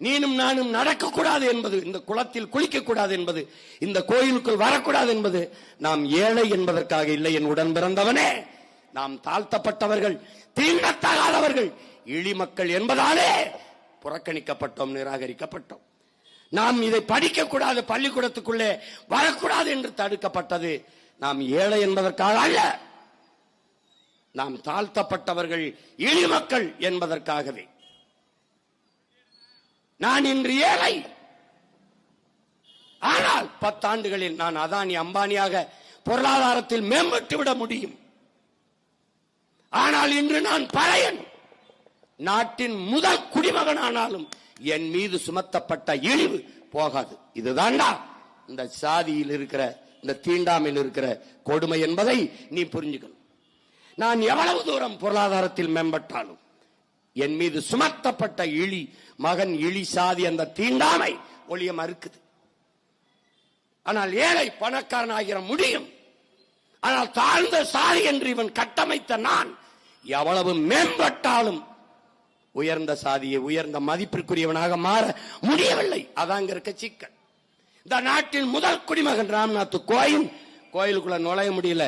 நீனும் நானும் நடக்கக்கூடாது என்பது, இந்த குளத்தில் குளிக்க கூடாது என்பது, இந்த கோயிலுக்குள் வரக்கூடாது என்பது நாம் ஏழை என்பதற்காக இல்லை. என் உடன் பிறந்தவனே, நாம் தாழ்த்தப்பட்டவர்கள், தீண்டத்தகாதவர்கள், இழிமக்கள் என்பதாலே புறக்கணிக்கப்பட்டோம், நிராகரிக்கப்பட்டோம். நாம் இதை படிக்கக்கூடாது, பள்ளிக்கூடத்துக்குள்ளே வரக்கூடாது என்று தடுக்கப்பட்டது நாம் ஏழை என்பதற்காக அல்ல, நாம் தாழ்த்தப்பட்டவர்கள், இழிமக்கள் என்பதற்காகவே. நான் இன்று ஏழை, ஆனால் 10 ஆண்டுகளில் நான் அதானி அம்பானியாக பொருளாதாரத்தில் மேம்பட்டு விட முடியும். ஆனால் இன்று நான் பழையன், நாட்டின் முதல் குடிமகனானாலும் என் மீது சுமத்தப்பட்ட இழிவு போகாது. இதுதான்டா இந்த சாதியில் இருக்கிற, இந்த தீண்டாமையில் இருக்கிற கொடுமை என்பதை நீ புரிஞ்சுக்கணும். நான் எவ்வளவு தூரம் பொருளாதாரத்தில் மேம்பட்டாலும் என் மீது சுமத்தப்பட்ட இழி மகன், இழி சாதி, அந்த தீண்டாமை ஒளிய மறுக்குது. ஆனால் ஏழை பணக்காரன் ஆகிற முடியும். ஆனால் தாழ்ந்த சாதி என்று இவன் கட்டமைத்த நான் எவ்வளவு மேம்பட்டாலும் உயர்ந்த சாதியை, உயர்ந்த மதிப்பிற்குரியவனாக மாற முடியவில்லை. அதாங்க இருக்க சிக்கல். இந்த நாட்டின் முதல் குடிமகன் ராம்நாத் கோவிந்த் கோயிலுக்குள்ள நுழைய முடியல.